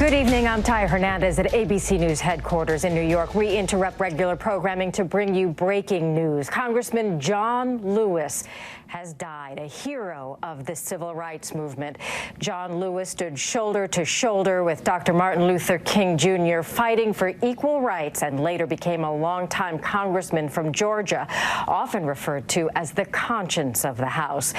Good evening. I'm Ty Hernandez at ABC News headquarters in New York. We interrupt regular programming to bring you breaking news. Congressman John Lewis has died, a hero of the civil rights movement. John Lewis stood shoulder to shoulder with Dr. Martin Luther King Jr., fighting for equal rights, and later became a longtime congressman from Georgia, often referred to as the conscience of the House.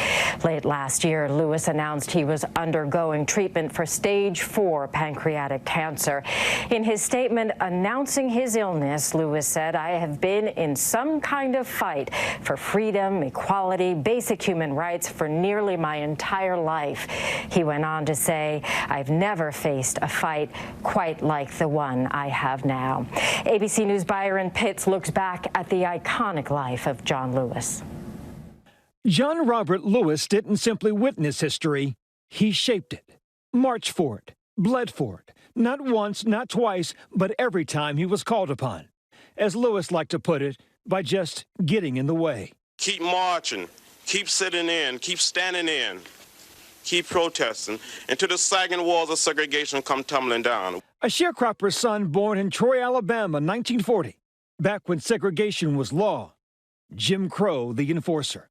Late last year, Lewis announced he was undergoing treatment for stage 4 pancreatic cancer. In his statement announcing his illness, Lewis said, "I have been in some kind of fight for freedom, equality, basic human rights for nearly my entire life." He went on to say, "I've never faced a fight quite like the one I have now." ABC News' Byron Pitts looks back at the iconic life of John Lewis. John Robert Lewis didn't simply witness history, he shaped it, marched for it, bled for it, not once, not twice, but every time he was called upon. As Lewis liked to put it, by just getting in the way. Keep marching, keep sitting in, keep standing in, keep protesting until the sagging walls of segregation come tumbling down. A sharecropper's son born in Troy, Alabama, 1940, back when segregation was law, Jim Crow the enforcer.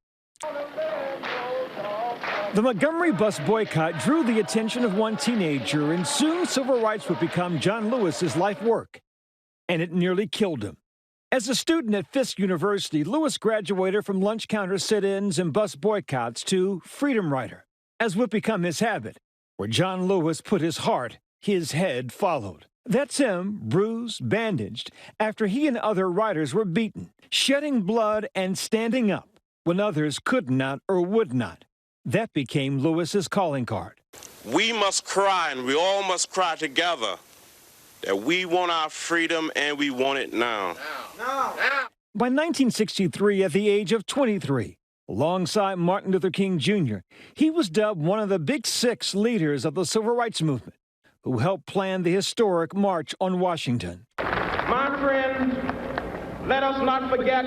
The Montgomery bus boycott drew the attention of one teenager, and soon civil rights would become John Lewis's life work, and it nearly killed him. As a student at Fisk University, Lewis graduated from lunch counter sit-ins and bus boycotts to freedom writer, as would become his habit. Where John Lewis put his heart, his head followed. That's him, bruised, bandaged, after he and other writers were beaten, shedding blood and standing up when others could not or would not. That became Lewis's calling card. We must cry, and we all must cry together, that we want our freedom and we want it now. By 1963, at the age of 23, alongside Martin Luther King Jr., he was dubbed one of the Big Six leaders of the civil rights movement, who helped plan the historic March on Washington. My friends, let us not forget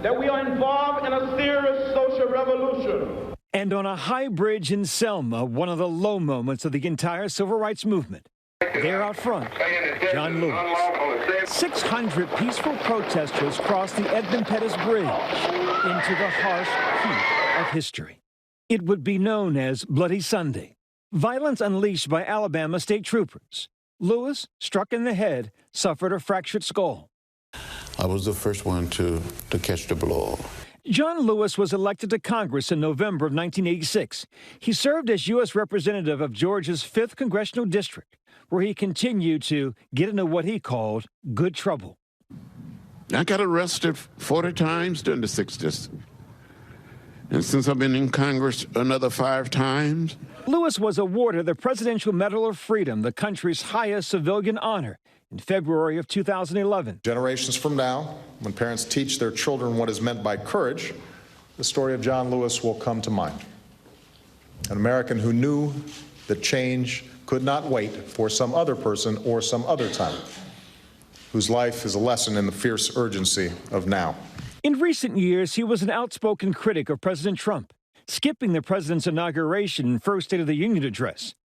that we are involved in a serious social revolution. And on a high bridge in Selma, one of the low moments of the entire civil rights movement, there out front, John Lewis. 600 peaceful protesters crossed the Edmund Pettus Bridge into the harsh heat of history. It would be known as Bloody Sunday. Violence unleashed by Alabama state troopers. Lewis, struck in the head, suffered a fractured skull. I was the first one to catch the blow. John Lewis was elected to Congress in November of 1986. He served as U.S. Representative of Georgia's 5th Congressional District, where he continued to get into what he called good trouble. I got arrested 40 times during the 6th District. And since I've been in Congress another 5 times. Lewis was awarded the Presidential Medal of Freedom, the country's highest civilian honor, in February of 2011. Generations from now, when parents teach their children what is meant by courage, the story of John Lewis will come to mind. An American who knew that change could not wait for some other person or some other time, whose life is a lesson in the fierce urgency of now. In recent years, he was an outspoken critic of President Trump, skipping the president's inauguration and first State of the Union address.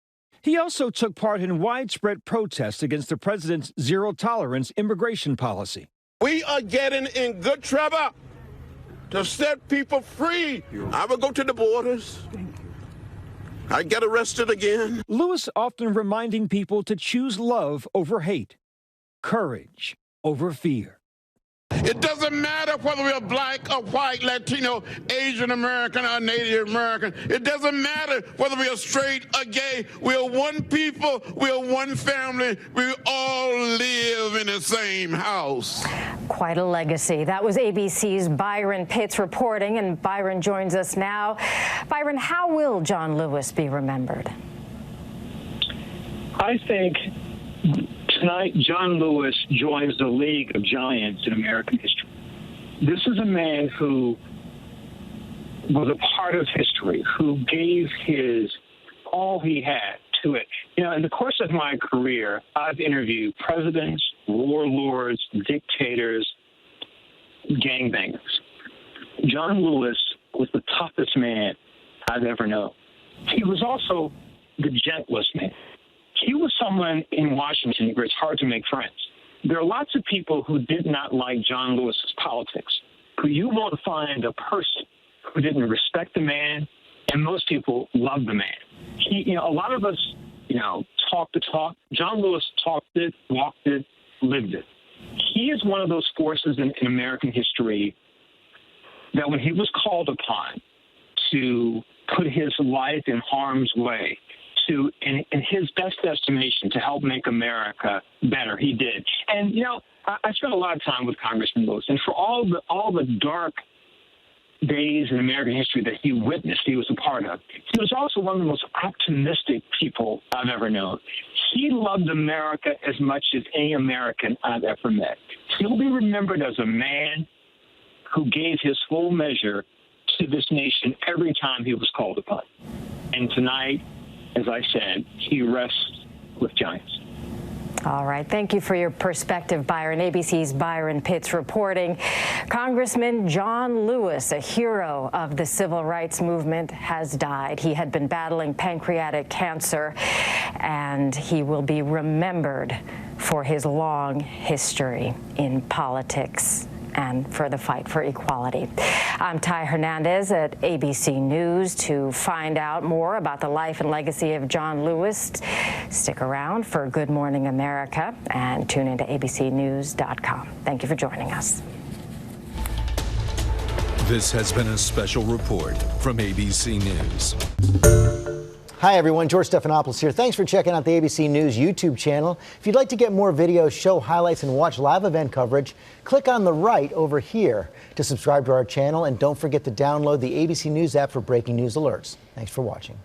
He also took part in widespread protests against the president's zero-tolerance immigration policy. We are getting in good trouble to set people free. I will go to the borders. I get arrested again. Lewis often reminding people to choose love over hate, courage over fear. It doesn't matter whether we're black or white, Latino, Asian American, or Native American. It doesn't matter whether we are straight or gay. We are one people. We are one family. We all live in the same house. Quite a legacy. That was ABC's Byron Pitts reporting, and Byron joins us now. Byron, how will John Lewis be remembered? I think tonight, John Lewis joins the League of Giants in American history. This is a man who was a part of history, who gave all he had to it. You know, in the course of my career, I've interviewed presidents, warlords, dictators, gangbangers. John Lewis was the toughest man I've ever known. He was also the gentlest man. he was someone in Washington where it's hard to make friends. There are lots of people who did not like John Lewis's politics, who you won't find a person who didn't respect the man, and most people love the man. A lot of us, talk the talk. John Lewis talked it, walked it, lived it. He is one of those forces in American history that when he was called upon to put his life in harm's way, to, in his best estimation, to help make America better, he did. And, I spent a lot of time with Congressman Lewis, and for all the dark days in American history that he witnessed, he was a part of, he was also one of the most optimistic people I've ever known. He loved America as much as any American I've ever met. He'll be remembered as a man who gave his full measure to this nation every time he was called upon. And tonight, as I said, he rests with giants. All right. Thank you for your perspective, Byron. ABC's Byron Pitts reporting. Congressman John Lewis, a hero of the civil rights movement, has died. He had been battling pancreatic cancer, and he will be remembered for his long history in politics and for the fight for equality. I'm Ty Hernandez at ABC News. To find out more about the life and legacy of John Lewis, stick around for Good Morning America and tune into abcnews.com. Thank you for joining us. This has been a special report from ABC News. Hi, everyone. George Stephanopoulos here. Thanks for checking out the ABC News YouTube channel. If you'd like to get more videos, show highlights, and watch live event coverage, click on the right over here to subscribe to our channel. And don't forget to download the ABC News app for breaking news alerts. Thanks for watching.